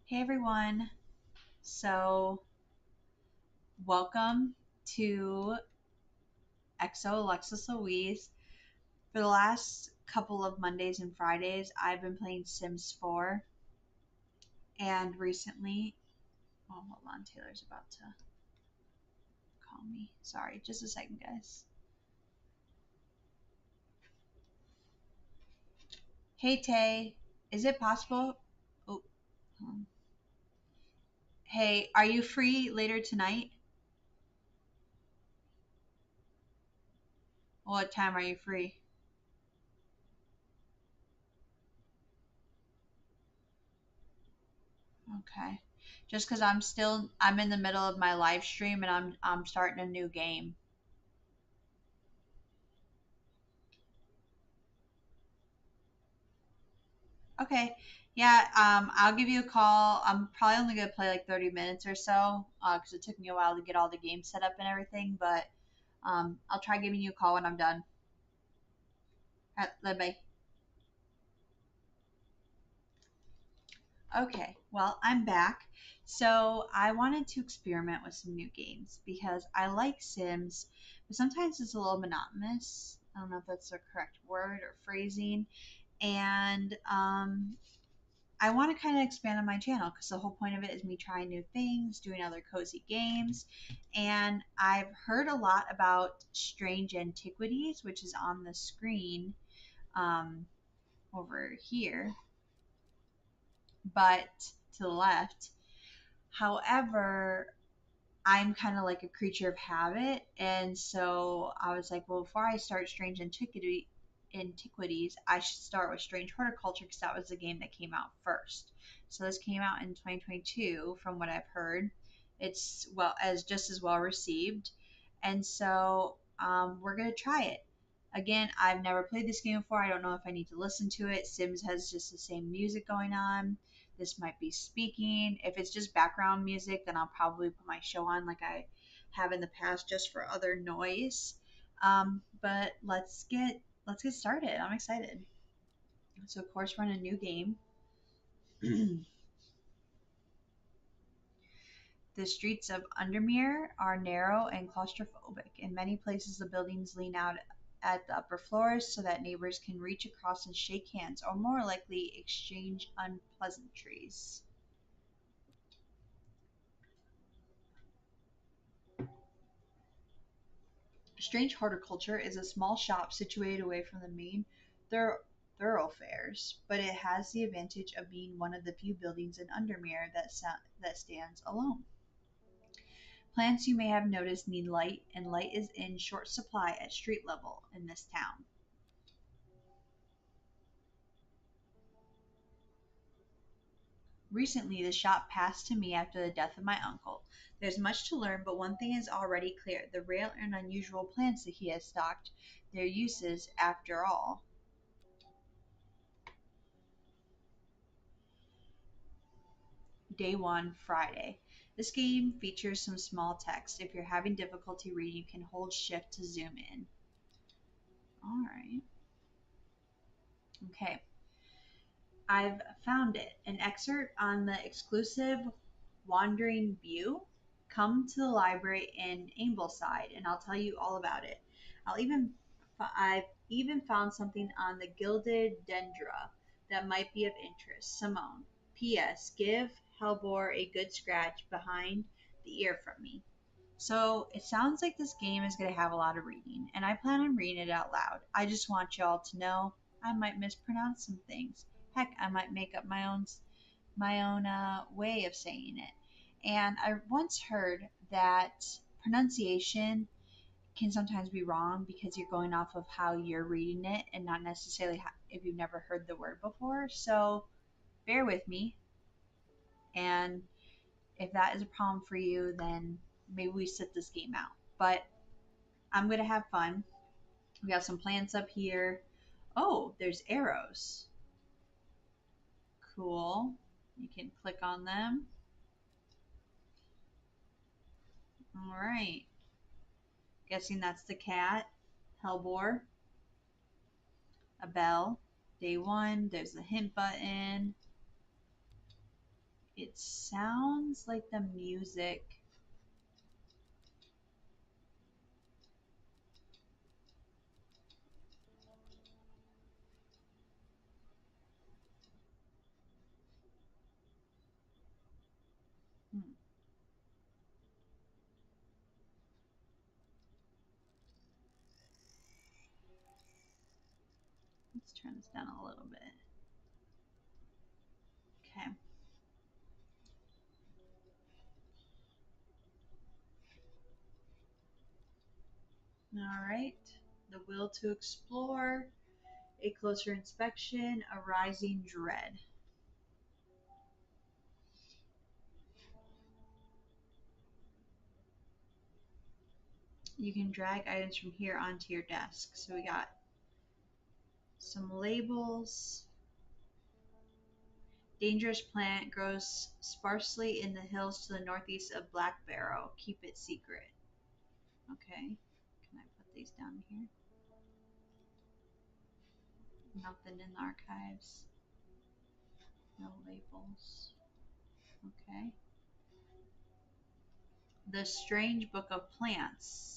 Hey everyone. So, welcome to EXO Alexis Louise. For the last couple of Mondays and Fridays, I've been playing Sims 4. And recently, oh, hold on, Taylor's about to call me. Sorry, just a second, guys. Hey Tay, is it possible? Oh, hey, are you free later tonight? What time are you free? Okay. Just because I'm in the middle of my live stream and I'm starting a new game. Okay. Yeah, I'll give you a call. I'm probably only going to play like 30 minutes or so because it took me a while to get all the games set up and everything, but I'll try giving you a call when I'm done. All right, bye. Okay, well, I'm back. So I wanted to experiment with some new games because I like Sims, but sometimes it's a little monotonous. I don't know if that's the correct word or phrasing. And I want to kind of expand on my channel because the whole point of it is me trying new things, doing other cozy games. And I've heard a lot about Strange Antiquities, which is on the screen um, over here, but to the left. However, I'm kind of like a creature of habit. And so I was like, well, before I start Antiquities, I should start with Strange Horticulture because that was the game that came out first. So this came out in 2022, from what I've heard. It's just as well received, and so we're gonna try it. Again, I've never played this game before. I don't know if I need to listen to it. Sims has just the same music going on. This might be speaking. If it's just background music, then I'll probably put my show on like I have in the past just for other noise. But let's get started. I'm excited. So of course we're in a new game. The streets of Undermere are narrow and claustrophobic. In many places, the buildings lean out at the upper floors so that neighbors can reach across and shake hands, or more likely, exchange unpleasantries. Strange Horticulture is a small shop situated away from the main thoroughfares, but it has the advantage of being one of the few buildings in Undermere that stands alone. Plants you may have noticed need light, and light is in short supply at street level in this town. Recently, the shop passed to me after the death of my uncle. There's much to learn, but one thing is already clear: the rare and unusual plants that he has stocked, their uses, after all. Day 1, Friday. This game features some small text. If you're having difficulty reading, you can hold shift to zoom in. Alright. Okay. I've found it. An excerpt on the exclusive Wandering View. Come to the library in Ambleside, and I'll tell you all about it. I've even found something on the Gilded Dendra that might be of interest. Simone. P.S. Give Hellbore a good scratch behind the ear from me. So it sounds like this game is going to have a lot of reading, and I plan on reading it out loud. I just want y'all to know I might mispronounce some things. Heck, I might make up my own way of saying it. And I once heard that pronunciation can sometimes be wrong because you're going off of how you're reading it and not necessarily if you've never heard the word before. So bear with me, and if that is a problem for you, then maybe we sit this game out. But I'm going to have fun. We got some plants up here. Oh, there's arrows. Cool. You can click on them. All right. Guessing that's the cat. Hellbore. A bell. Day 1. There's the hint button. It sounds like the music. Hmm, let's turn this down a little bit. Okay. All right. The will to explore, a closer inspection, a rising dread. You can drag items from here onto your desk. So we got some labels. Dangerous plant grows sparsely in the hills to the northeast of Black Barrow. Keep it secret. Okay. Can I put these down here? Nothing in the archives. No labels. Okay. The Strange Book of Plants.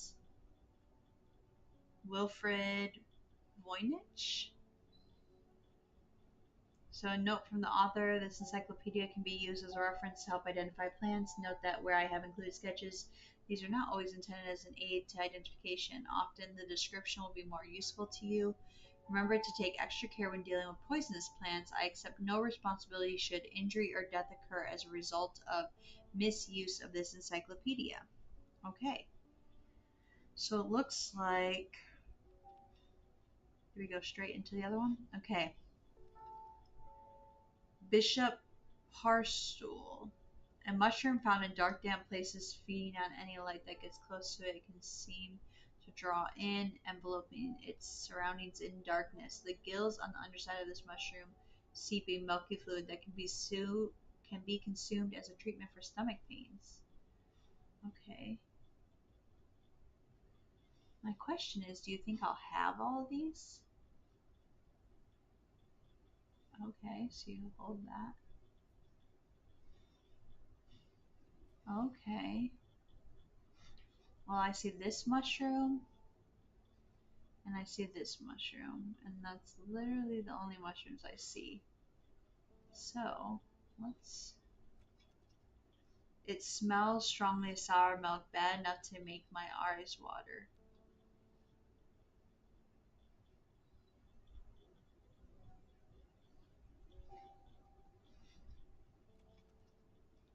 Wilfred Voynich. So, a note from the author: this encyclopedia can be used as a reference to help identify plants. Note that where I have included sketches, these are not always intended as an aid to identification. Often the description will be more useful to you. Remember to take extra care when dealing with poisonous plants. I accept no responsibility should injury or death occur as a result of misuse of this encyclopedia. Okay, so it looks like. Do we go straight into the other one? Okay. Bishop Parstool. A mushroom found in dark, damp places, feeding on any light that gets close to it, it can seem to draw in, enveloping its surroundings in darkness. The gills on the underside of this mushroom seep a milky fluid that can be consumed as a treatment for stomach pains. Okay. My question is, do you think I'll have all of these? Okay, so you hold that. Okay. Well, I see this mushroom and I see this mushroom, and that's literally the only mushrooms I see. So, let's. It smells strongly of sour milk, bad enough to make my eyes water.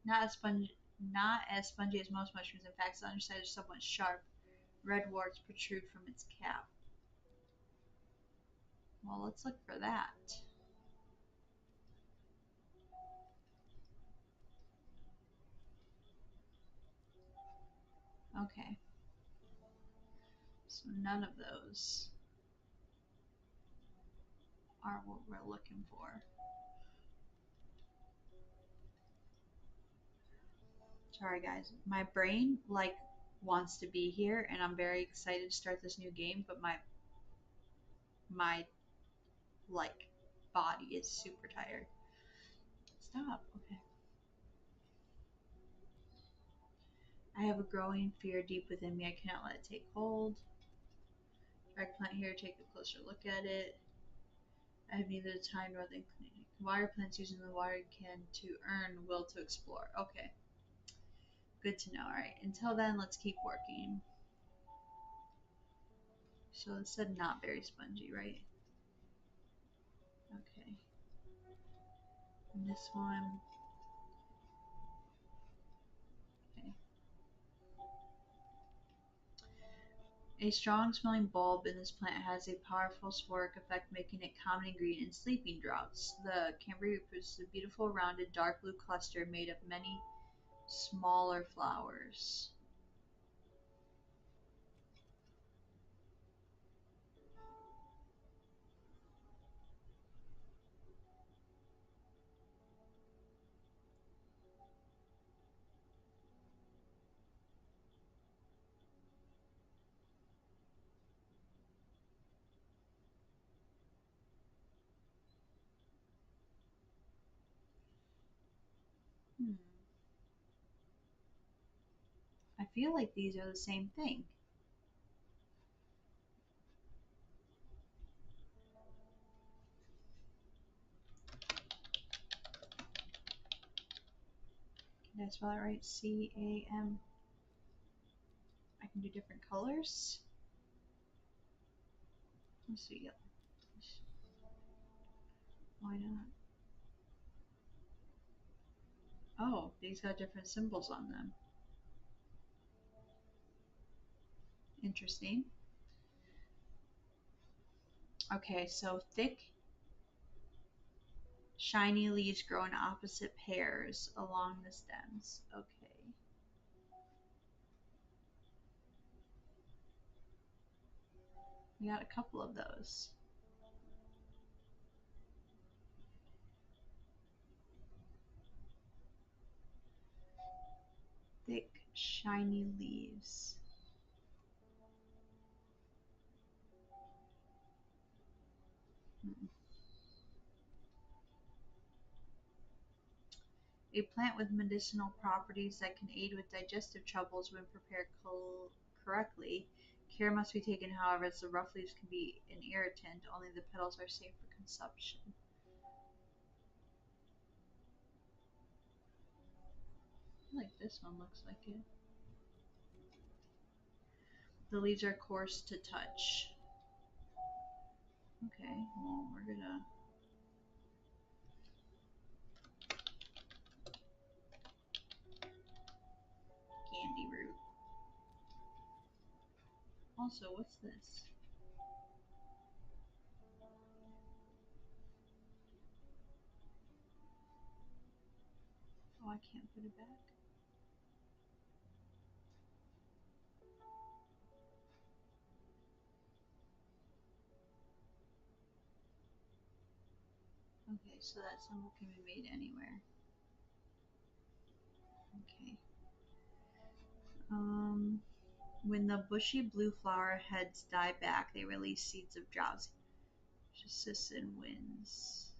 Not as spongy, not as spongy as most mushrooms. In fact, the underside is somewhat sharp. Red warts protrude from its cap. Well, let's look for that. Okay, so none of those are what we're looking for. Sorry, guys. My brain wants to be here, and I'm very excited to start this new game, but my like body is super tired. Stop. Okay. I have a growing fear deep within me. I cannot let it take hold. Drag plant here. Take a closer look at it. I have neither the time nor the inclination. Water plants using the water can to earn will to explore. Okay. Good to know. All right. Until then, let's keep working. So it said not very spongy, right? Okay. And this one. Okay. A strong smelling bulb in this plant has a powerful sporic effect, making it common ingredient in sleeping draughts. The Cambria produces a beautiful rounded dark blue cluster made of many smaller flowers. Hmm. I feel like these are the same thing. Did I spell that right? C-A-M. I can do different colors. Let's see. Why not? Oh, these got different symbols on them. Interesting. Okay, so thick, shiny leaves grow in opposite pairs along the stems. Okay. We got a couple of those. Thick, shiny leaves. Hmm. A plant with medicinal properties that can aid with digestive troubles when prepared correctly. Care must be taken, however, as the rough leaves can be an irritant. Only the petals are safe for consumption. I feel like this one looks like it. The leaves are coarse to touch. Okay, well, we're gonna. Candy root. Also, what's this? Oh, I can't put it back. Okay, so that symbol can be made anywhere. Okay. Um, when the bushy blue flower heads die back, they release seeds of drowsy. Just and winds.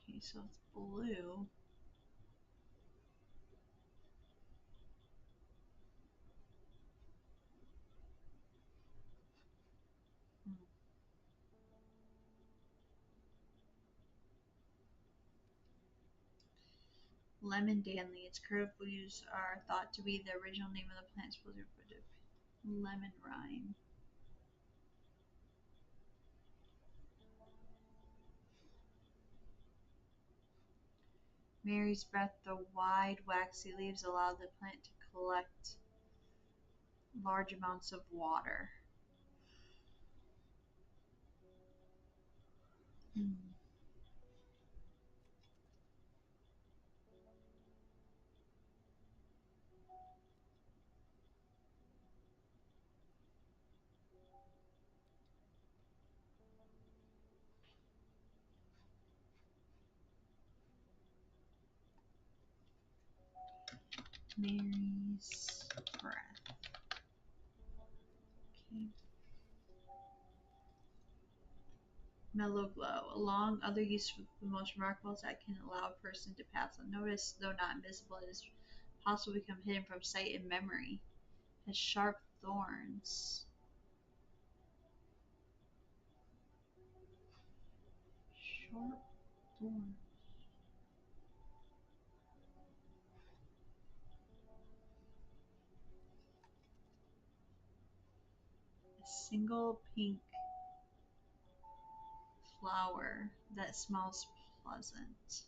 Okay, so it's blue. Hmm. Lemon danlies. Curved leaves are thought to be the original name of the plant. Supposed to lemon rime. Mary's breath. The wide, waxy leaves allow the plant to collect large amounts of water. Hmm. Mary's breath. Okay. Mellow glow. Along other use for the most remarkable is that can allow a person to pass unnoticed, though not invisible. It is possible to become hidden from sight and memory. It has sharp thorns. Sharp thorns. A single pink flower that smells pleasant.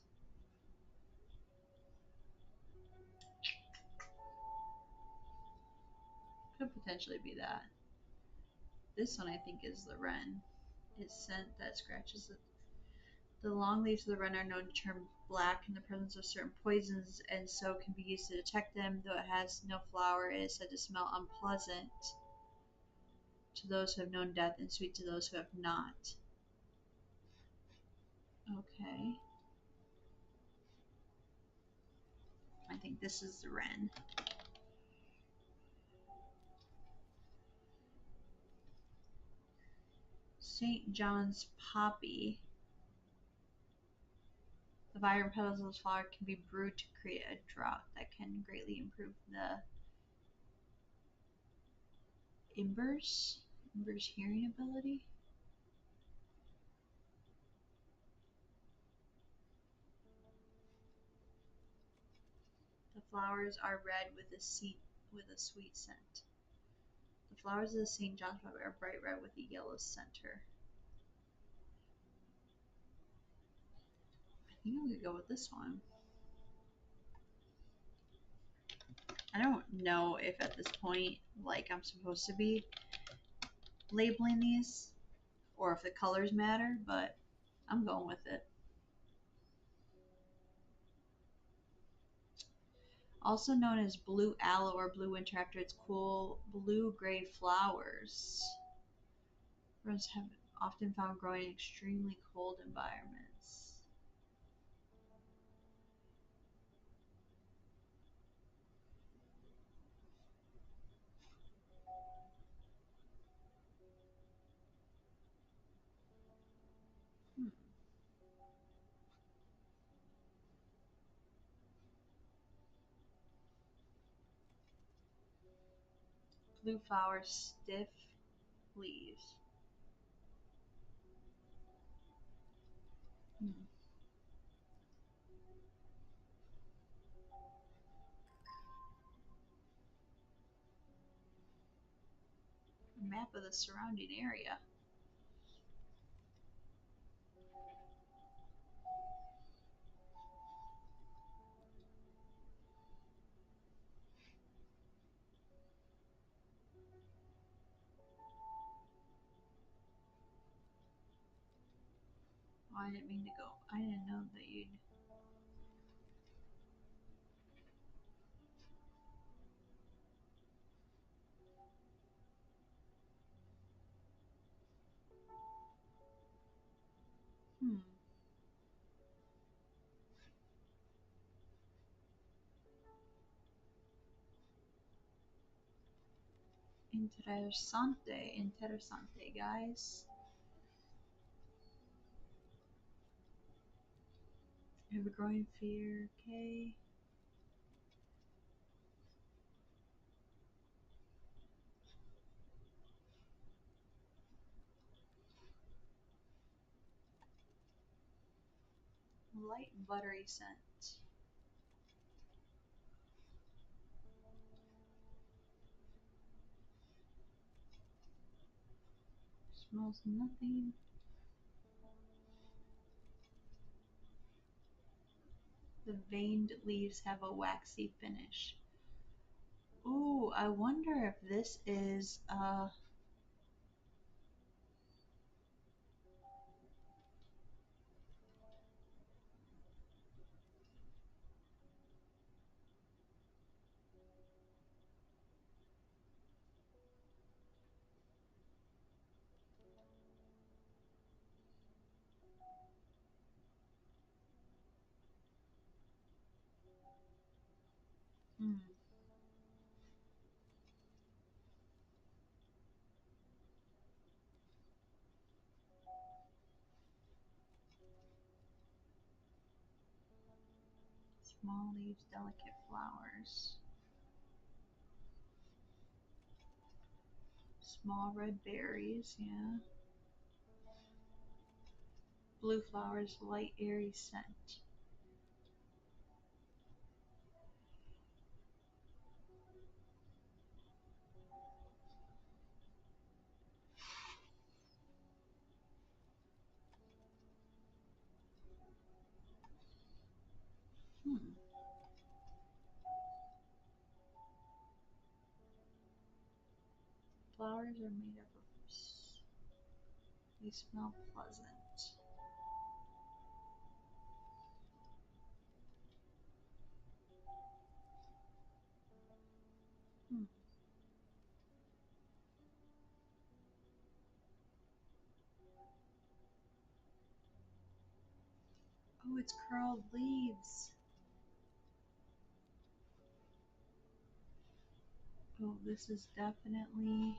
Could potentially be that. This one I think is the wren. It's scent that scratches it. The long leaves of the wren are known to turn black in the presence of certain poisons and so can be used to detect them. Though it has no flower, it is said to smell unpleasant to those who have known death and sweet to those who have not. Okay. I think this is the wren. St. John's poppy. The vibrant petals of this flower can be brewed to create a draught that can greatly improve the ember's hearing ability. The flowers are red with a sweet scent. The flowers of the St. John's flower are bright red with a yellow center. I think I'm gonna go with this one. I don't know if at this point, like, I'm supposed to be labeling these or if the colors matter, but I'm going with it. Also known as blue aloe or blue winter after its cool blue-gray flowers. Roses have often found growing in extremely cold environments. Hmm. Blue flowers, stiff leaves. Hmm. Map of the surrounding area. Oh, I didn't mean to go. I didn't know that you'd. Hmm. Interessante, guys. I have a growing fear. Okay. Light buttery scent. Smells nothing. The veined leaves have a waxy finish. Ooh, I wonder if this is hmm, small leaves, delicate flowers. Small red berries, yeah. Blue flowers, light airy scent. Hmm. Flowers are made up of. They smell pleasant. Hmm. Oh, it's curled leaves. Oh, this is definitely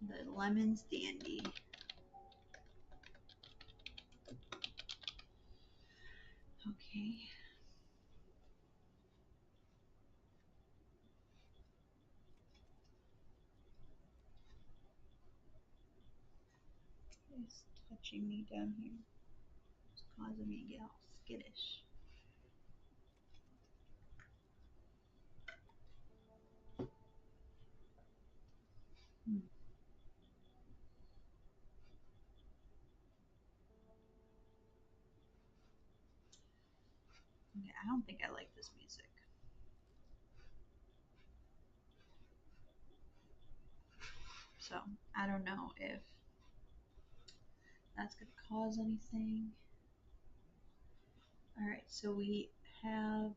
the lemons dandy. Okay. It's touching me down here. It's causing me to get all skittish. Hmm. Okay, I don't think I like this music. So I don't know if that's gonna cause anything. Alright, so we have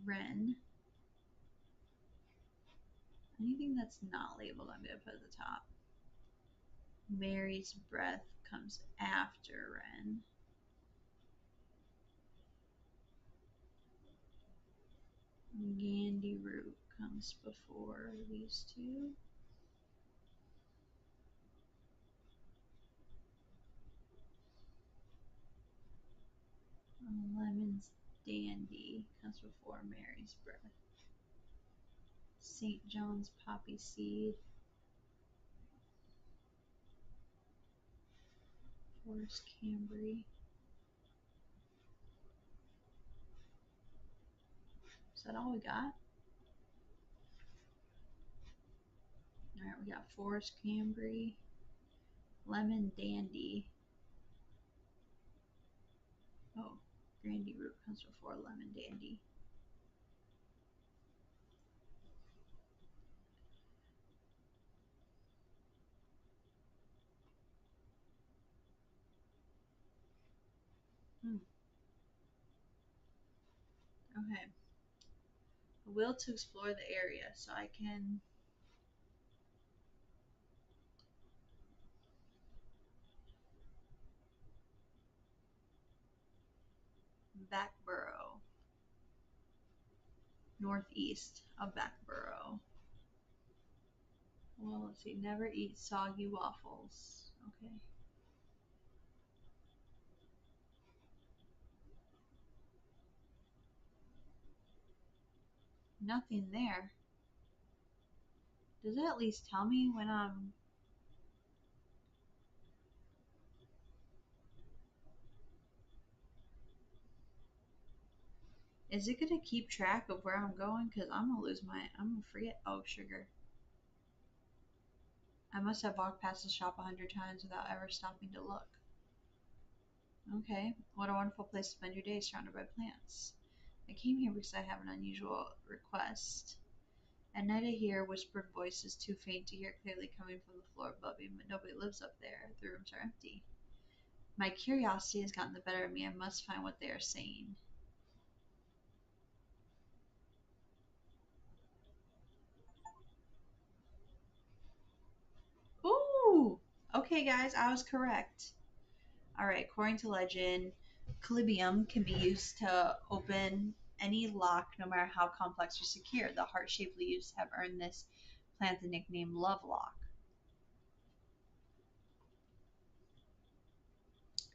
Ren. Anything that's not labeled, I'm gonna put at the top. Mary's breath comes after Ren. Gandy root comes before these two. Lemon's dandy comes before Mary's breath. St. John's poppy seed. Forest Cambry. Is that all we got? Alright, we got Forest Cambry, Lemon Dandy. Oh, Grandy root comes before Lemon Dandy. Hmm. Okay. A will to explore the area, so I can Backborough. Northeast of Backborough. Well, let's see. Never eat soggy waffles. Okay. Nothing there. Does it at least tell me when I'm. Is it gonna keep track of where I'm going? Because I'm gonna lose my. I'm gonna forget. Oh, sugar. I must have walked past the shop 100 times without ever stopping to look. Okay. What a wonderful place to spend your day surrounded by plants. I came here because I have an unusual request. At night I hear whispered voices too faint to hear clearly coming from the floor above me, but nobody lives up there. The rooms are empty. My curiosity has gotten the better of me. I must find what they are saying. Ooh! Okay, guys, I was correct. Alright, according to legend, Calibium can be used to open any lock, no matter how complex or secure. The heart shaped leaves have earned this plant the nickname Love Lock.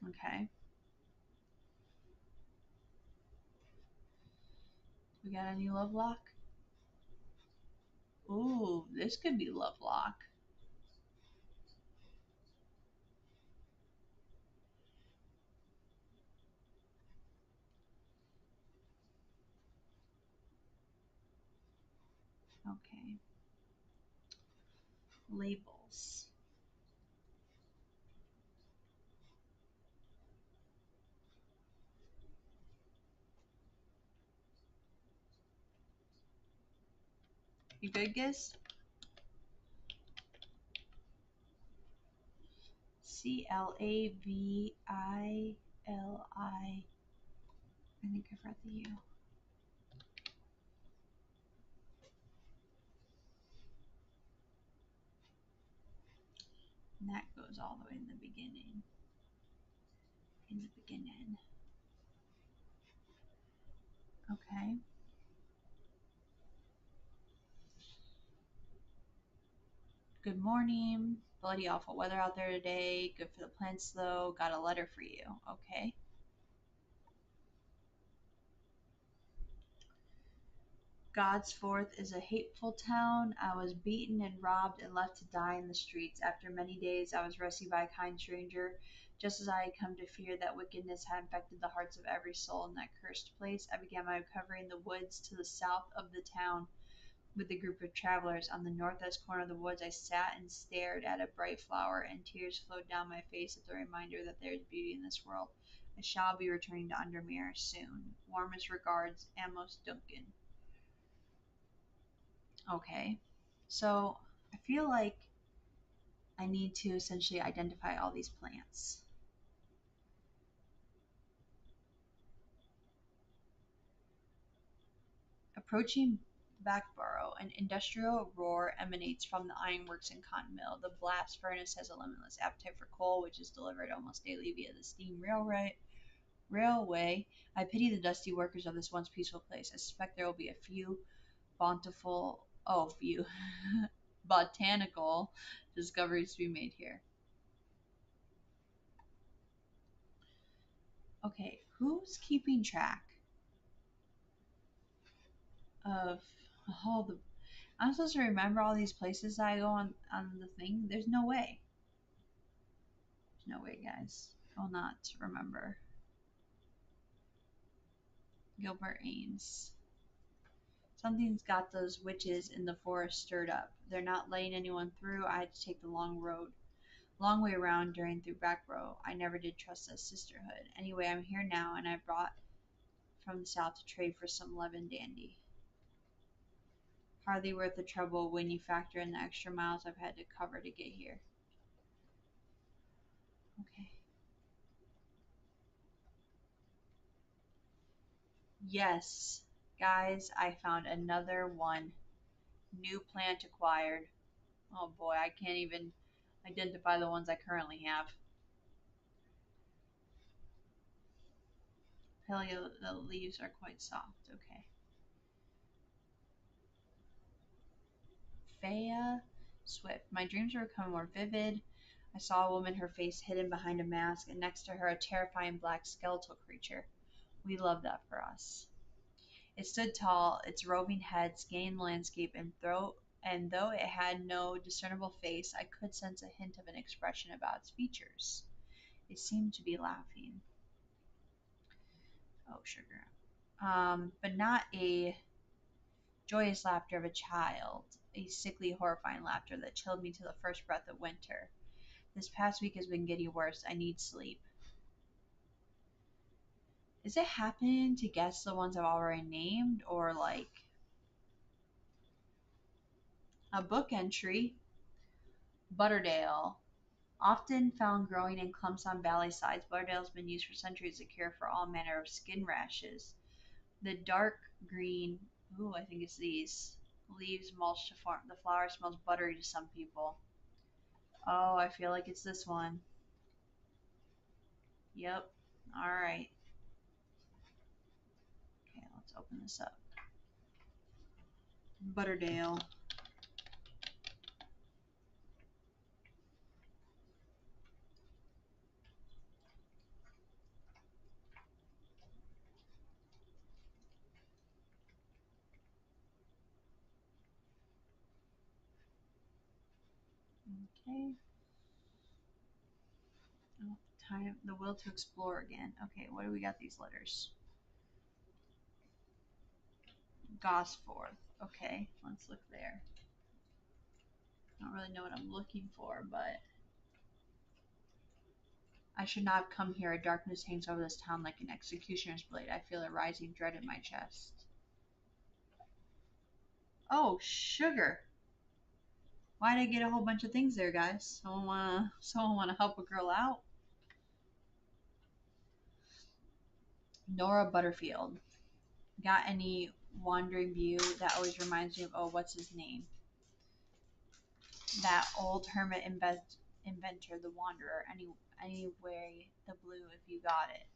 Okay. We got any Love Lock? Ooh, this could be Love Lock. Okay. Labels. You good, Giz? Clavili. I think I've read the U. And that goes all the way in the beginning. In the beginning. Okay. Good morning. Bloody awful weather out there today. Good for the plants though. Got a letter for you. Okay. Godsforth is a hateful town. I was beaten and robbed and left to die in the streets. After many days, I was rescued by a kind stranger. Just as I had come to fear that wickedness had infected the hearts of every soul in that cursed place, I began my recovery in the woods to the south of the town with a group of travelers. On the northwest corner of the woods, I sat and stared at a bright flower, and tears flowed down my face at the reminder that there is beauty in this world. I shall be returning to Undermere soon. Warmest regards, Amos Duncan. Okay. So I feel like I need to essentially identify all these plants. Approaching Backborough, an industrial roar emanates from the ironworks and cotton mill. The blast furnace has a limitless appetite for coal, which is delivered almost daily via the steam railway. I pity the dusty workers of this once peaceful place. I suspect there will be a few few botanical discoveries to be made here. Okay, who's keeping track of all the? I'm supposed to remember all these places I go on the thing. There's no way. There's no way, guys. I'll not remember. Gilbert Ames. Something's got those witches in the forest stirred up. They're not letting anyone through. I had to take the long way around during through back row. I never did trust that sisterhood. Anyway, I'm here now, and I brought from the south to trade for some Levin dandy. Hardly worth the trouble when you factor in the extra miles I've had to cover to get here. Okay. Yes, guys, I found another one. New plant acquired. Oh boy, I can't even identify the ones I currently have. Paleo, the leaves are quite soft. Okay. Faya Swift. My dreams were becoming more vivid. I saw a woman, her face hidden behind a mask, and next to her a terrifying black skeletal creature. We love that for us. It stood tall, its roving head scanning the landscape, and though it had no discernible face, I could sense a hint of an expression about its features. It seemed to be laughing. Oh, sugar. But not a joyous laughter of a child, a sickly, horrifying laughter that chilled me to the first breath of winter. This past week has been getting worse. I need sleep. Is it happening to guess the ones I've already named, or like a book entry? Butterdale. Often found growing in clumps on valley sides, Butterdale has been used for centuries as a cure for all manner of skin rashes. The dark green, ooh, I think it's these, leaves mulch to form. The flower smells buttery to some people. Oh, I feel like it's this one. Yep. All right. Okay, let's open this up. Butterdale. Okay. Oh, time. The will to explore again. Okay, what do we got? These letters. Gosforth. Okay, let's look there. I don't really know what I'm looking for, but I should not have come here. A darkness hangs over this town like an executioner's blade. I feel a rising dread in my chest. Oh, sugar. Why'd I get a whole bunch of things there, guys? Someone wanna help a girl out? Nora Butterfield. Got any wandering view? That always reminds me of, oh, what's his name? That old hermit inventor, the Wanderer. Anyway, the blue if you got it.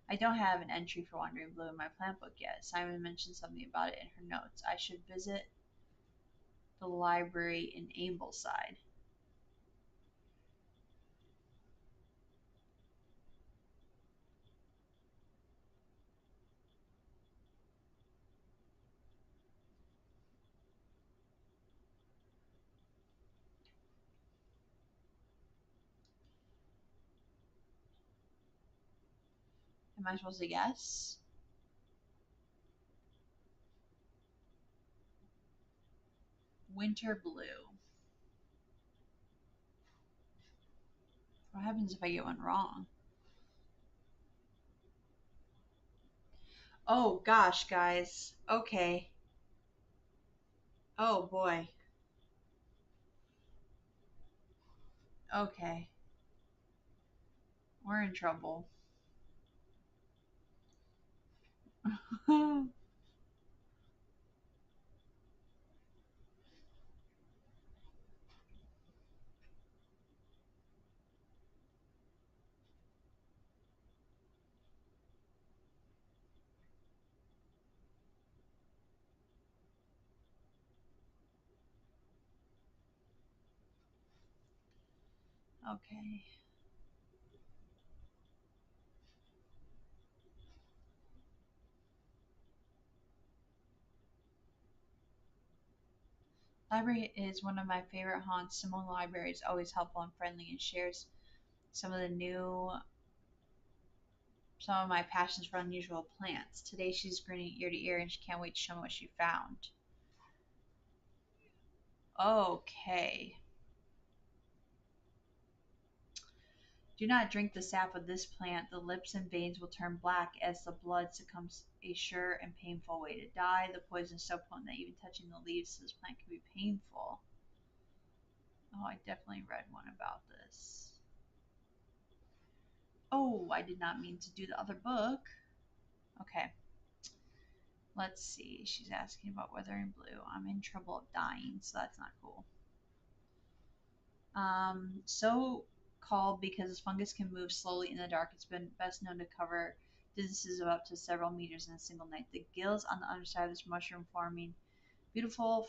I don't have an entry for Wandering Blue in my plant book yet. Simon mentioned something about it in her notes. I should visit the library in Ambleside. I supposed to guess? Winter blue. What happens if I get one wrong? Oh gosh, guys. Okay. Oh boy. Okay. We're in trouble. Okay. Library is one of my favorite haunts. Simone Library is always helpful and friendly and shares some of the new some of my passions for unusual plants. Today she's grinning ear to ear and she can't wait to show me what she found. Okay. Do not drink the sap of this plant. The lips and veins will turn black as the blood succumbs, a sure and painful way to die. The poison is so potent that even touching the leaves of this plant can be painful. Oh, I definitely read one about this. Oh, I did not mean to do the other book. Okay. Let's see. She's asking about weathering blue. I'm in trouble of dying, so that's not cool. So called because this fungus can move slowly in the dark. It's been best known to cover distances of up to several meters in a single night. The gills on the underside of this mushroom forming beautiful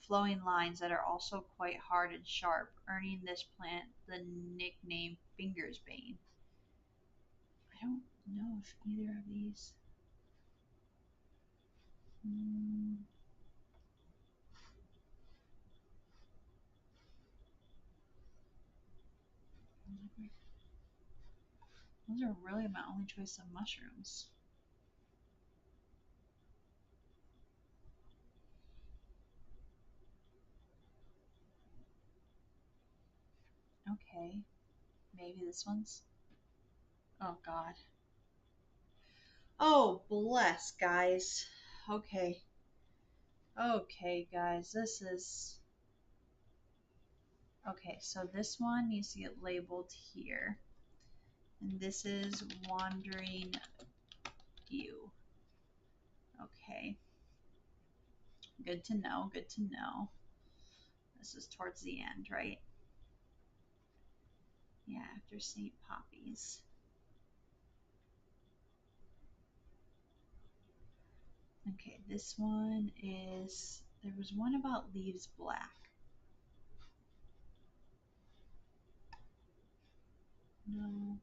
flowing lines that are also quite hard and sharp, earning this plant the nickname Finger's Bane. I don't know if either of these. Mm, those are really my only choice of mushrooms. Okay, maybe this one's. Oh God. Oh bless, guys. Okay. Okay, guys. This is. Okay, so this one needs to get labeled here. And this is Wandering View. Okay. Good to know. Good to know. This is towards the end, right? Yeah, after St. Poppy's. Okay, this one is. There was one about leaves black. No.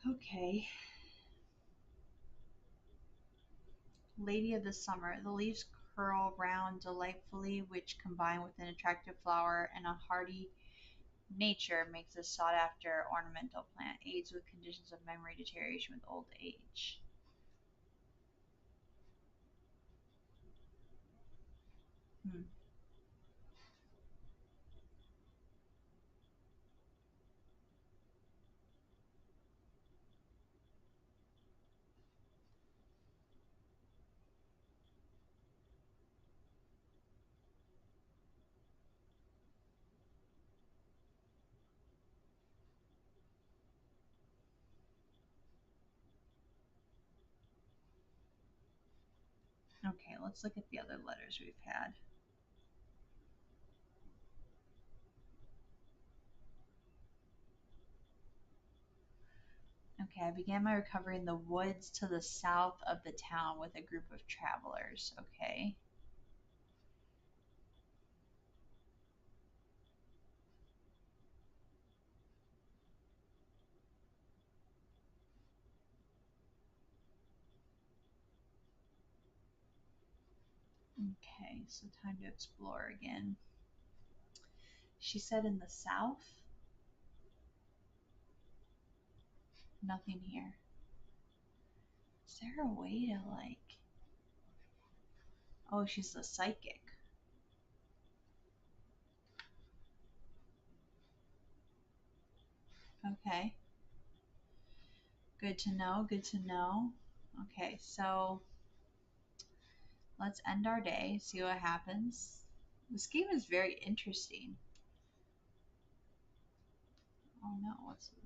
Okay. Lady of the Summer. The leaves curl round delightfully, which combine with an attractive flower and a hardy nature makes this sought after ornamental plant. Aids with conditions of memory deterioration with old age. Hmm. let's look at the other letters we've had. Okay, I began my recovery in the woods to the south of the town with a group of travelers. Okay. Okay, so time to explore again. She said in the south, nothing here. Is there a way to like. Oh, she's a psychic. Okay. Good to know, good to know. Okay, so let's end our day, see what happens. This game is very interesting. Oh no, what's this?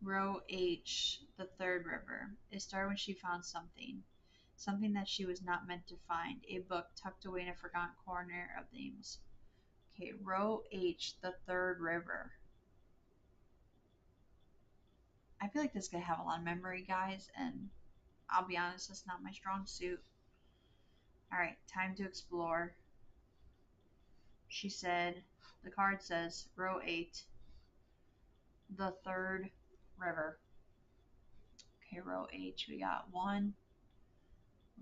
Row H, the third river. It started when she found something. Something that she was not meant to find. A book tucked away in a forgotten corner of the Ames. Okay, row H, the third river. I feel like this is gonna have a lot of memory, guys, and I'll be honest, it's not my strong suit. Alright, time to explore. She said, the card says, row 8, the third river. Okay, row H, we got 1,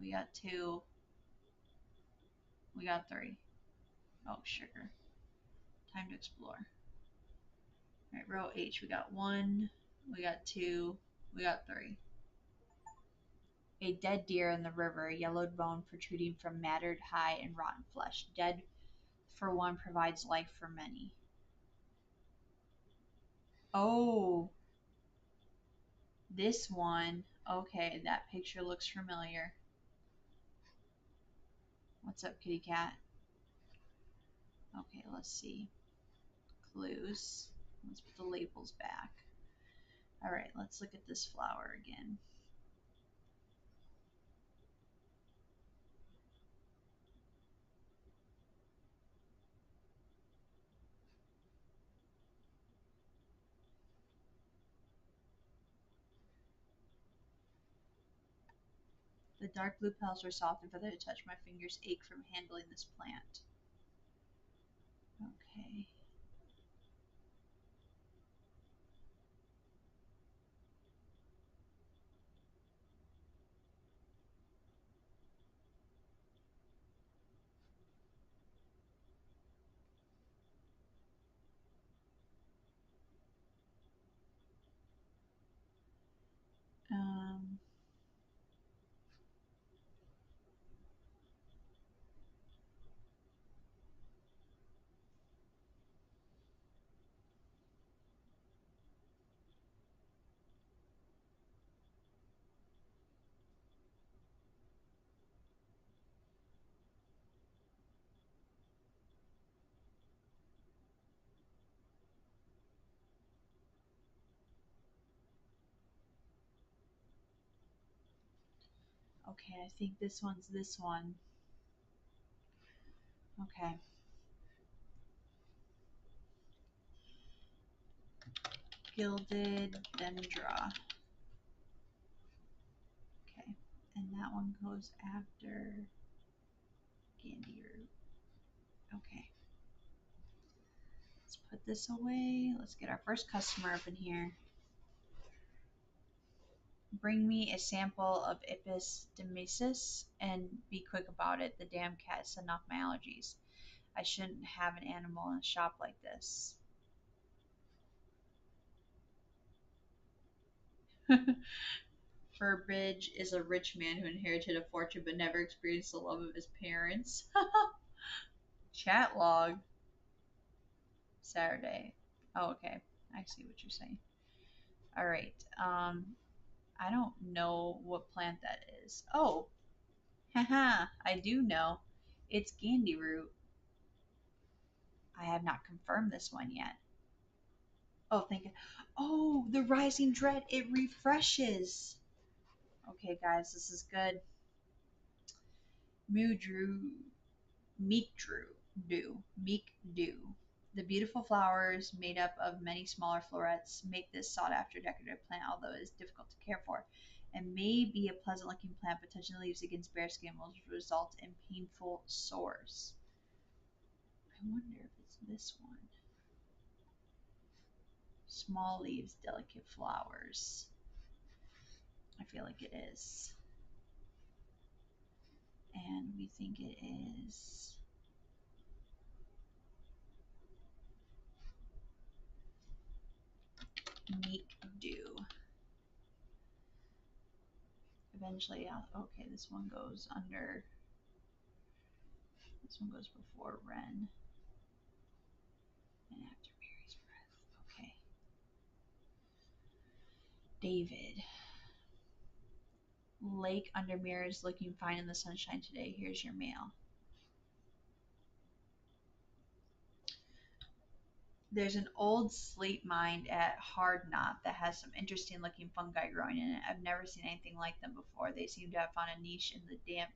we got 2, we got 3. Oh, sugar. Time to explore. Alright, row H, we got 1, we got 2, we got 3. A dead deer in the river, a yellowed bone protruding from matted hide and rotten flesh. Dead for one provides life for many. Oh, this one. Okay, that picture looks familiar. What's up, kitty cat? Okay, let's see. Clues. Let's put the labels back. Alright, let's look at this flower again. The dark blue petals were soft and feathered to touch. My fingers ache from handling this plant. Okay. Um, okay, I think this one's this one. Okay. Gilded Dendra. Okay. And that one goes after Candy Root. Okay. Let's put this away. Let's get our first customer up in here. Bring me a sample of Ipis demesis and be quick about it. The damn cat set off my allergies. I shouldn't have an animal in a shop like this. Furbridge is a rich man who inherited a fortune but never experienced the love of his parents. Chat log. Saturday. Oh, okay. I see what you're saying. All right. I don't know what plant that is. Oh, haha, I do know. It's Gandy root. I have not confirmed this one yet. Oh, thank you. Oh, the rising dread. It refreshes. Okay, guys, this is good. Mew Drew, Meek Drew, Meek Dew. The beautiful flowers, made up of many smaller florets, make this sought after decorative plant, although it is difficult to care for. And may be a pleasant looking plant, but touching the leaves against bare skin will result in painful sores. I wonder if it's this one. Small leaves, delicate flowers. I feel like it is. And we think it is Meek Dew. Eventually, okay, this one goes under. This one goes before Ren and after Mary's breath. Okay. David. Lake under mirrors, looking fine in the sunshine today. Here's your mail. There's an old slate mine at Hard Knot that has some interesting looking fungi growing in it. I've never seen anything like them before. They seem to have found a niche in the damp,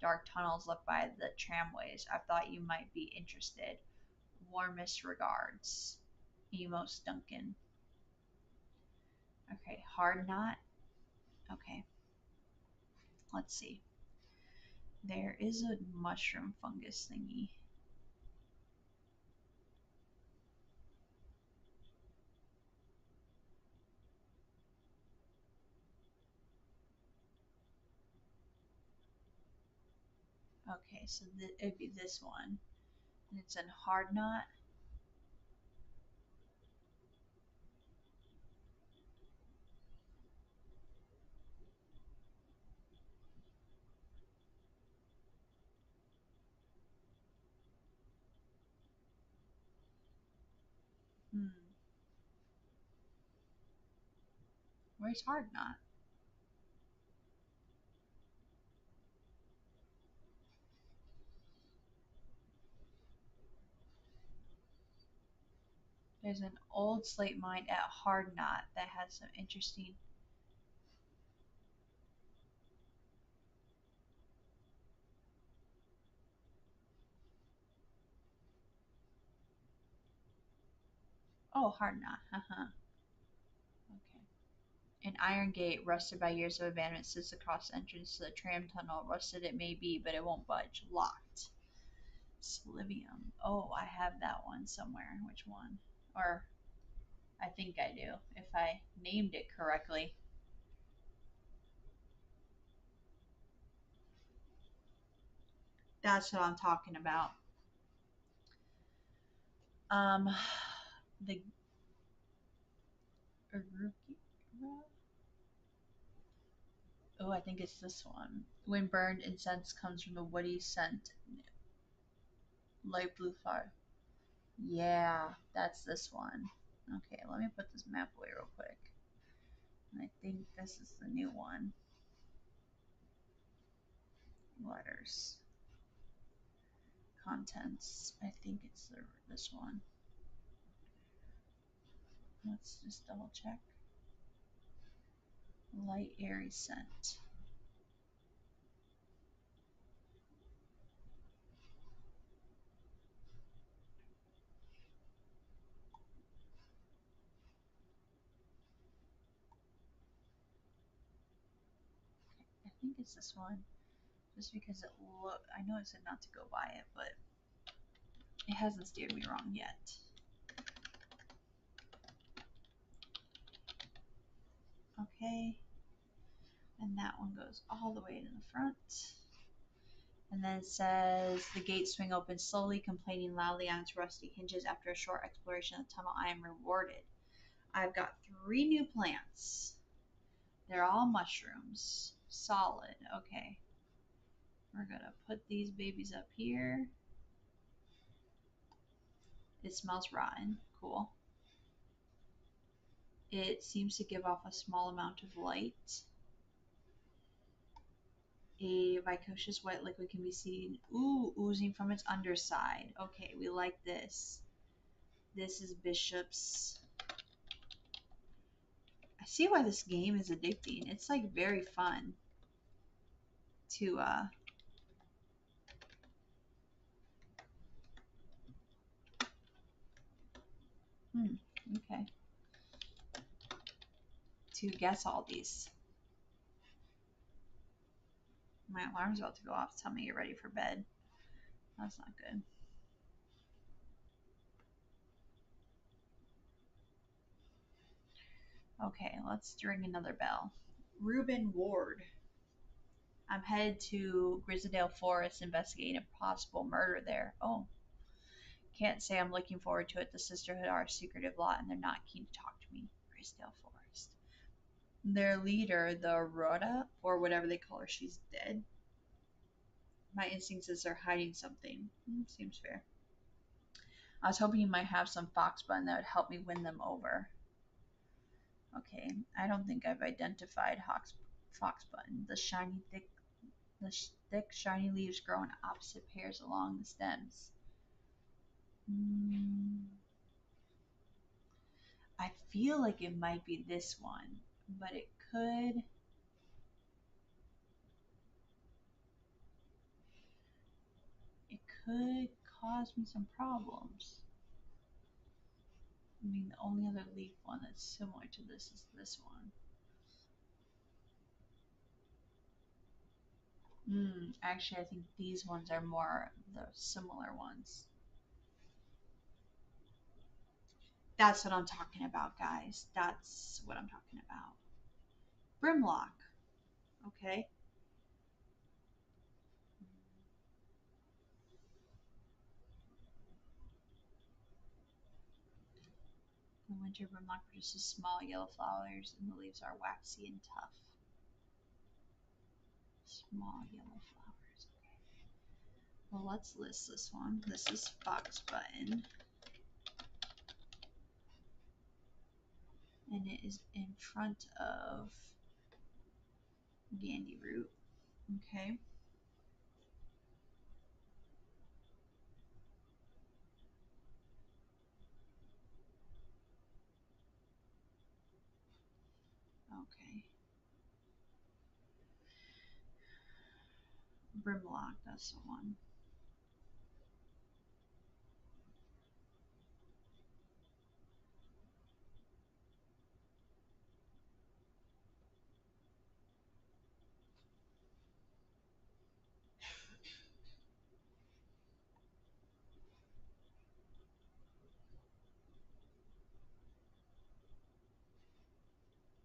dark tunnels left by the tramways. I thought you might be interested. Warmest regards. Emos Duncan. Okay, Hard Knot. Okay, let's see. There is a mushroom fungus thingy. Okay, so it'd be this one. And it's in Hard Knot. Hmm. Where's Hard Knot? There's an old slate mine at Hard Knot that has some interesting. Oh, Hard Knot. Haha. Okay. An iron gate, rusted by years of abandonment, sits across the entrance to the tram tunnel. Rusted it may be, but it won't budge. Locked. Slivium. Oh, I have that one somewhere. Which one? Or I think I do, if I named it correctly. That's what I'm talking about. Um, the Aruki. Oh, I think it's this one. When burned, incense comes from a woody scent, light blue fire. Yeah, that's this one. Okay, let me put this map away real quick. And I think this is the new one. Letters. Contents. I think it's this one. Let's just double check. Light airy scent. I think it's this one. Just because I know it said not to go by it, but it hasn't steered me wrong yet. Okay. And that one goes all the way to the front. And then it says the gates swing open slowly, complaining loudly on its rusty hinges. After a short exploration of the tunnel, I am rewarded. I've got 3 new plants. They're all mushrooms. Solid. Okay. We're gonna put these babies up here. It smells rotten. Cool. It seems to give off a small amount of light. A viscous white liquid can be seen oozing from its underside. Okay, we like this. This is Bishop's. I see why this game is addicting. It's like very fun. to hmm, okay, to guess all these. My alarm's about to go off. Tell me you're ready for bed. That's not good. Okay, let's ring another bell. Reuben Ward. I'm headed to Grisdale Forest investigating a possible murder there. Oh, can't say I'm looking forward to it. The Sisterhood are a secretive lot and they're not keen to talk to me. Grisdale Forest. Their leader, the Rhoda, or whatever they call her, she's dead. My instinct says they're hiding something. Seems fair. I was hoping you might have some fox button that would help me win them over. Okay, I don't think I've identified fox button. The thick, shiny leaves grow on opposite pairs along the stems. Mm, I feel like it might be this one, but it could cause me some problems. I mean, the only other leaf one that's similar to this is this one. Actually, I think these ones are more the similar ones. That's what I'm talking about, guys. That's what I'm talking about. Brimlock. Okay. The winter brimlock produces small yellow flowers, and the leaves are waxy and tough. Small yellow flowers. Okay. Well, let's list this one. This is fox button, and it is in front of Gandy root. Okay. Okay. Brimlock, that's the one.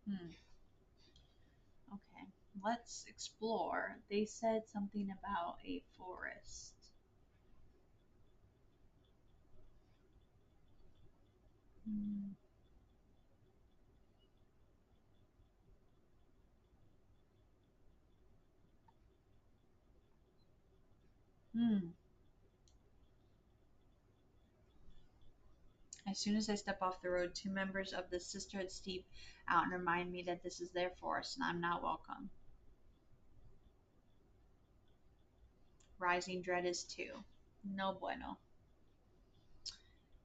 Hmm. Okay. Let's explore. They said something about a forest. Hmm. Hmm. As soon as I step off the road, two members of the Sisterhood steep out and remind me that this is their forest and I'm not welcome. Rising dread is too. No bueno.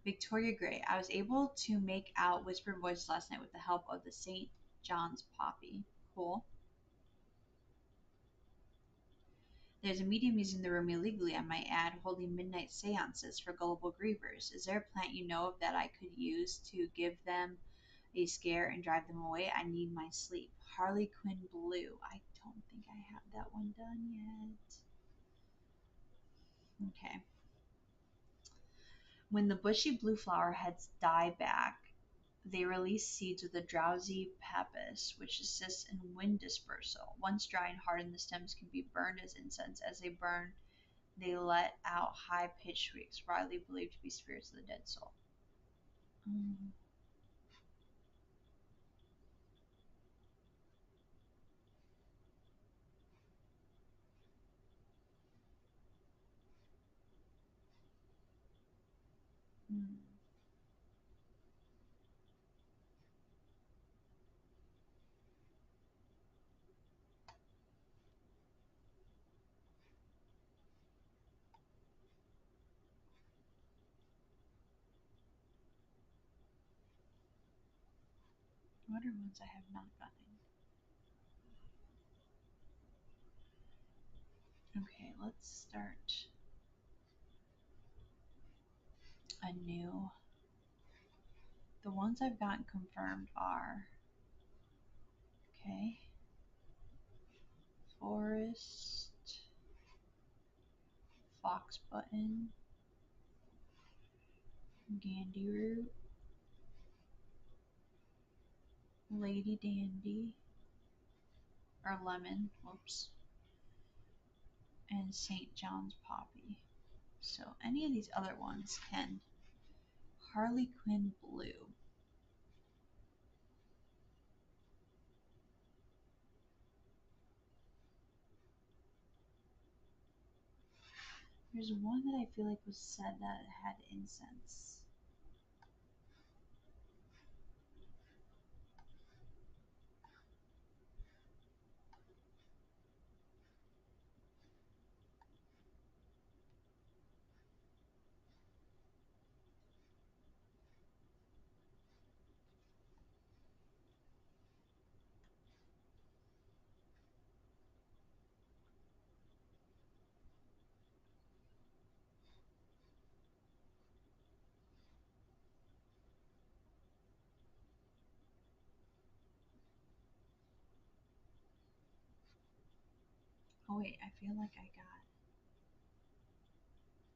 Victoria Gray. I was able to make out whispered voices last night with the help of the St. John's poppy. Cool. There's a medium using the room illegally, I might add, holding midnight seances for gullible grievers. Is there a plant you know of that I could use to give them a scare and drive them away? I need my sleep. Harley Quinn Blue. I don't think I have that one done yet. Okay. When the bushy blue flower heads die back, they release seeds with a drowsy pappus, which assists in wind dispersal. Once dry and hardened, the stems can be burned as incense. As they burn, they let out high-pitched shrieks, widely believed to be spirits of the dead soul. Mm, mm. What are ones I have not gotten? let's start a new. The ones I've gotten confirmed are okay, forest, fox button, gandy root, lady dandy, or lemon, whoops, and St. John's poppy. So any of these other ones can. Harlequin blue. There's one that I feel like was said that it had incense. Oh wait, I feel like I got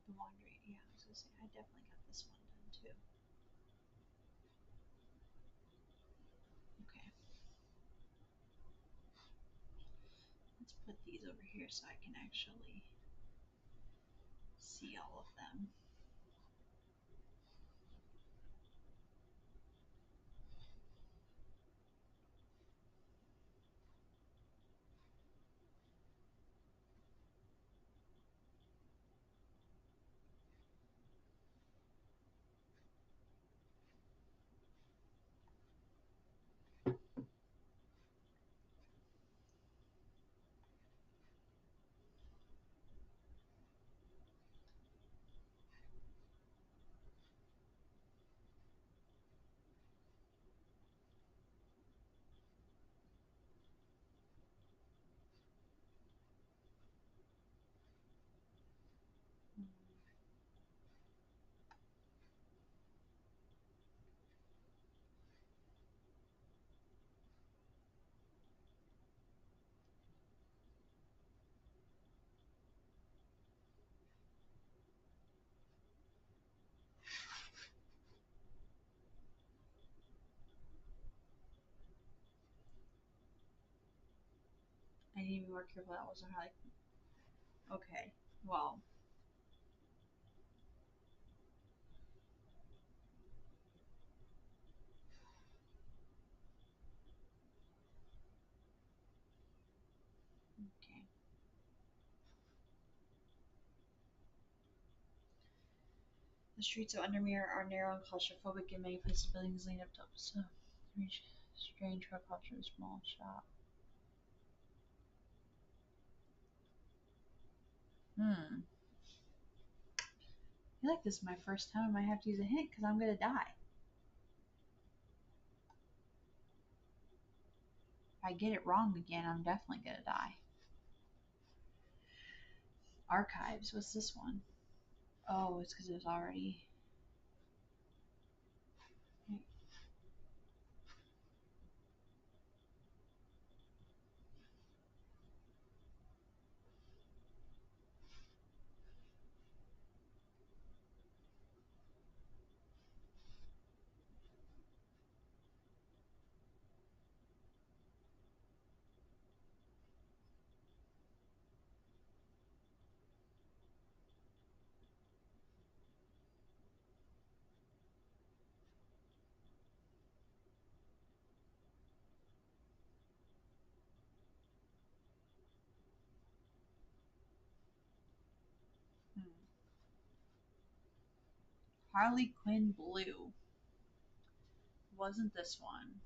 the wandering. Yeah, I was gonna say I definitely got this one done too. Okay, let's put these over here so I can actually see all of them. I need to be more careful. That wasn't how. Okay, well, okay. The streets of Undermere are narrow and claustrophobic. In many places, buildings lean up to so strange horticulture, small shop. Hmm. I feel like this is my first time. I might have to use a hint because I'm gonna die. If I get it wrong again, I'm definitely gonna die. Archives. What's this one? Oh, it's because it was already. Hmm. Harley Quinn blue. Wasn't this one?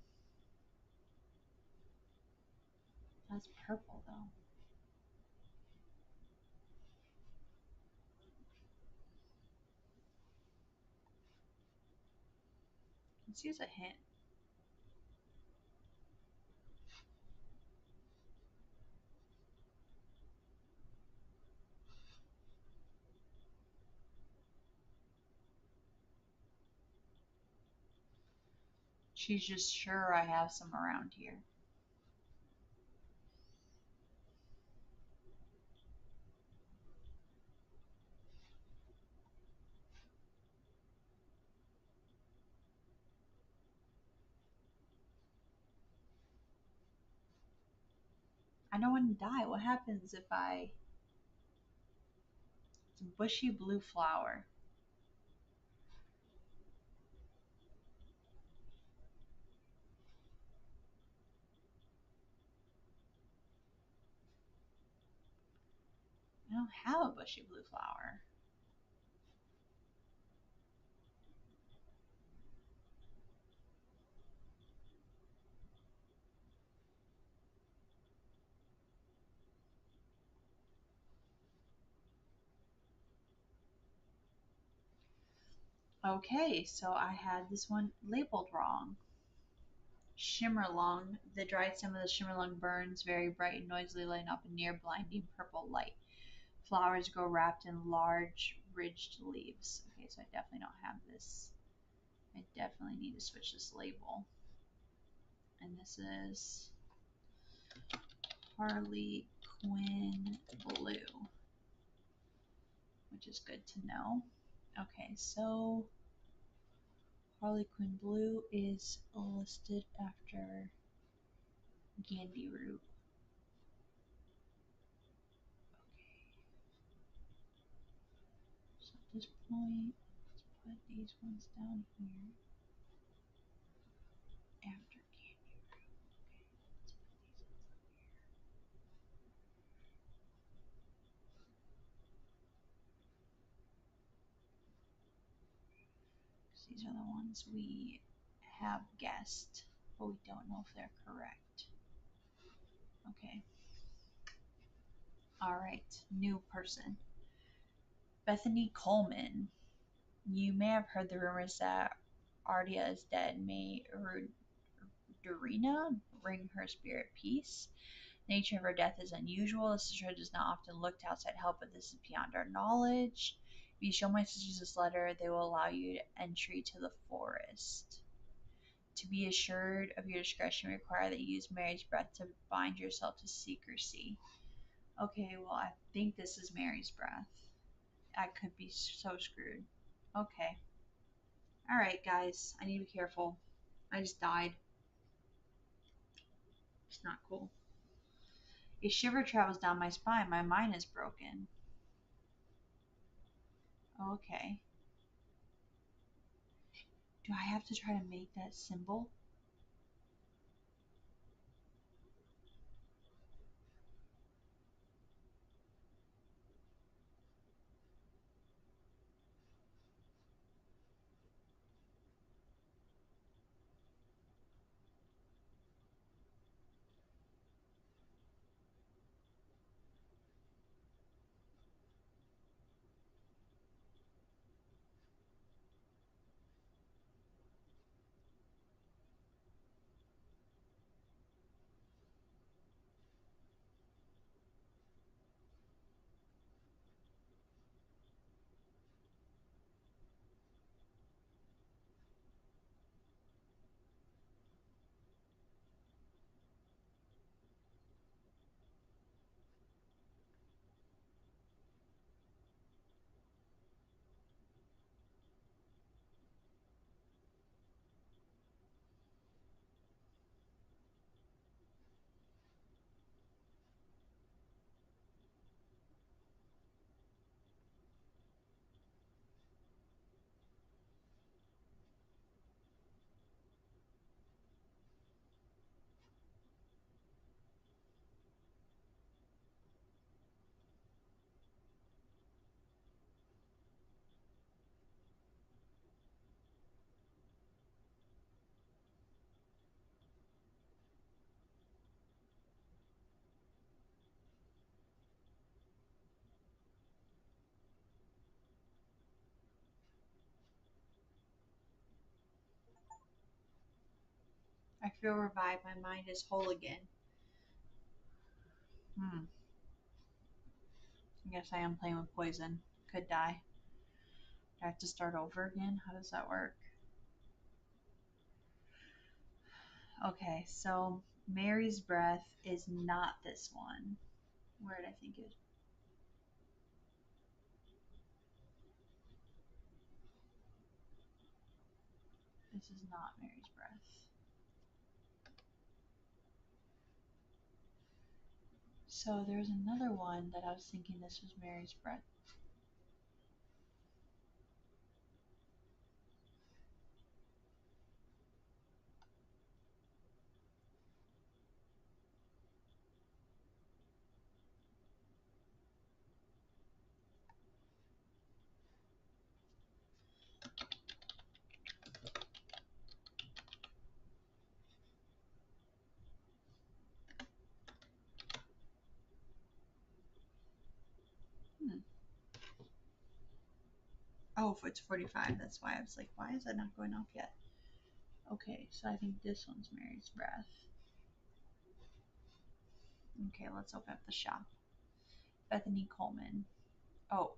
That's purple though. Let's use a hint. She's just sure I have some around here. I don't want to die. What happens if I. It's a bushy blue flower. I don't have a bushy blue flower. Okay, so I had this one labeled wrong. Shimmerlong. The dried stem of the shimmerlong burns very bright and noisily, lighting up a near blinding purple light. Flowers grow wrapped in large, ridged leaves. Okay, so I definitely don't have this. I definitely need to switch this label. And this is Harley Quinn Blue, which is good to know. Okay, so Harley Quinn Blue is listed after Gandy Root. So at this point, let's put these ones down here after Gandy Root. Okay, let's put these ones up here. 'Cause these are the ones we have guessed, but we don't know if they're correct. Okay. All right. New person. Bethany Coleman. You may have heard the rumors that Ardia is dead. May Durina bring her spirit peace. The nature of her death is unusual. The sisterhood does not often look to outside help, but this is beyond our knowledge. If you show my sisters this letter, they will allow you entry to the forest. To be assured of your discretion, require that you use Mary's breath to bind yourself to secrecy. Okay, well, I think this is Mary's breath. I could be so screwed. Okay. Alright, guys. I need to be careful. I just died. It's not cool. A shiver travels down my spine. My mind is broken. Okay. Do I have to try to make that symbol? I feel revived. My mind is whole again. Hmm. I guess I am playing with poison. Could die. Do I have to start over again? How does that work? Okay, so Mary's Breath is not this one. Where did I think it? This is not Mary's Breath. So there's another one that I was thinking this was Mary's Breath. Hmm. Oh, it's 45. That's why I was like, why is that not going off yet? Okay, so I think this one's Mary's Breath. Okay, let's open up the shop. Bethany Coleman. Oh,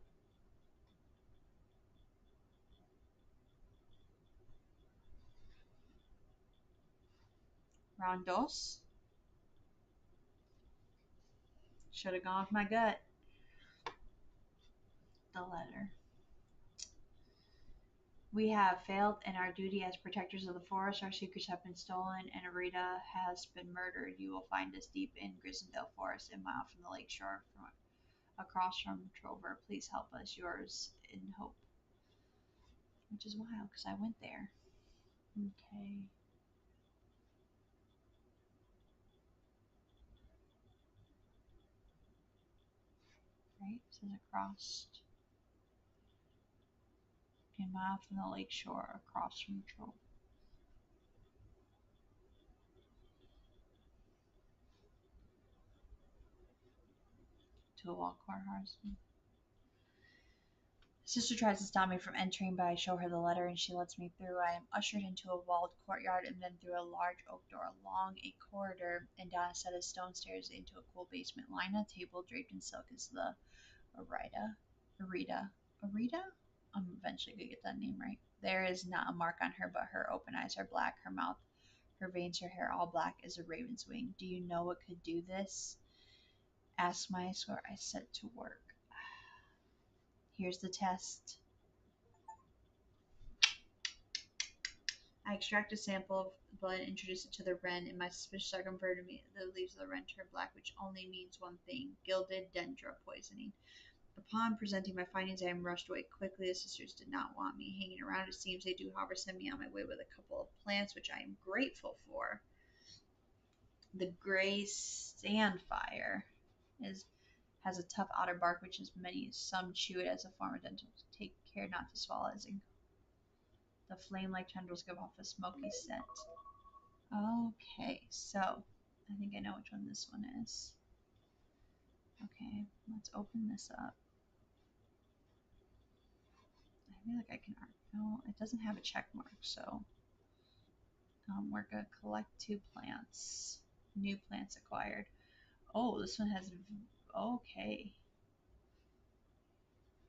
Rondos. Should have gone with my gut. The letter. We have failed in our duty as protectors of the forest. Our secrets have been stolen, and Arita has been murdered. You will find us deep in Grisendale Forest, a mile from the lake shore, across from Trover. Please help us. Yours in hope. Which is wild because I went there. Okay. Right? It says across a mile from the lake shore, across from Trover. To a walk courthouse. Sister tries to stop me from entering, but I show her the letter and she lets me through. I am ushered into a walled courtyard and then through a large oak door, along a corridor, and down a set of stone stairs into a cool basement. Lying on a table draped in silk is the Arita. Arita. Arita? I'm eventually going to get that name right. There is not a mark on her, but her open eyes are black, her mouth, her veins, her hair all black as a raven's wing. Do you know what could do this? Asked my escort. I set to work. Here's the test. I extract a sample of blood and introduce it to the wren, and my suspicions are confirmed to me. The leaves of the wren turn black, which only means one thing: gilded dendra poisoning. Upon presenting my findings, I am rushed away quickly. The sisters did not want me hanging around. It seems they do, however, send me on my way with a couple of plants, which I am grateful for. The gray sandfire is has a tough outer bark, which is many. Some chew it as a form of dental. Take care not to swallow it. The flame-like tendrils give off a smoky scent. Okay, so I think I know which one this one is. Okay, let's open this up. I feel like I can. No, it doesn't have a check mark, so we're gonna collect 2 plants. New plants acquired. Oh, this one has. Okay.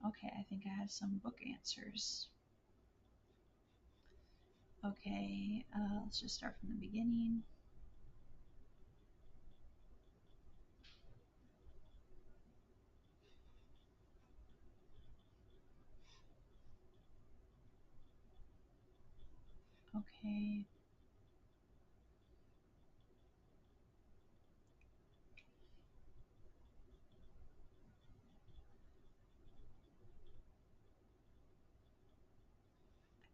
Okay, I think I have some book answers. Okay, let's just start from the beginning. Okay.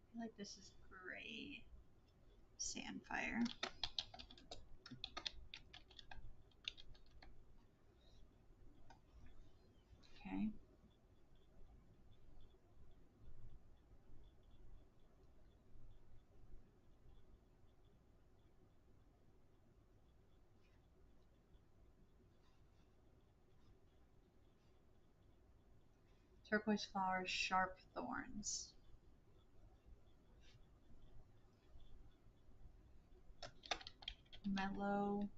I feel like this is gray sandfire. Okay. Turquoise flowers, sharp thorns. Mellow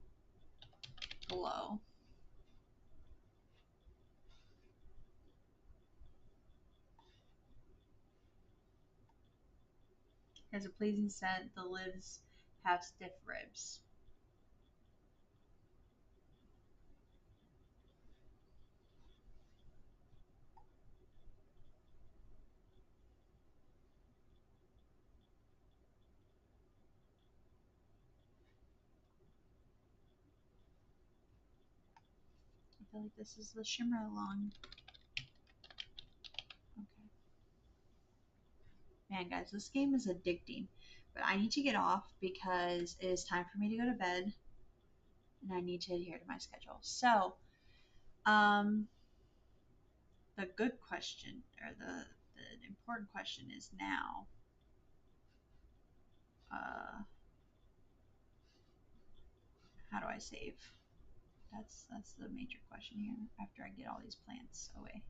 glow. Has a pleasing scent. The leaves have stiff ribs. I feel like this is the shimmer along. Okay. Man, guys, this game is addicting. But I need to get off because it is time for me to go to bed and I need to adhere to my schedule. So, um, the good question, or the important question is now, uh, how do I save? That's the major question here after I get all these plants away.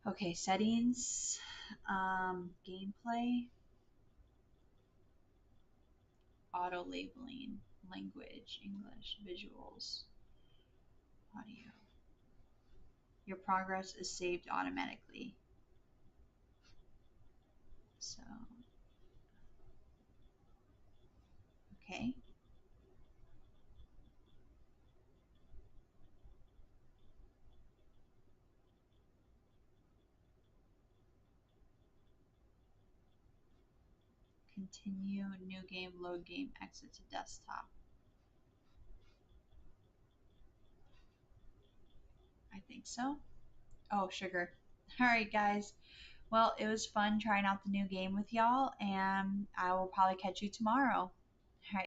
Okay, settings, gameplay, auto labeling, language, English, visuals, audio. Your progress is saved automatically. So, okay. Continue, new game, load game, exit to desktop. I think so. Oh, sugar. All right, guys. Well, it was fun trying out the new game with y'all, and I will probably catch you tomorrow.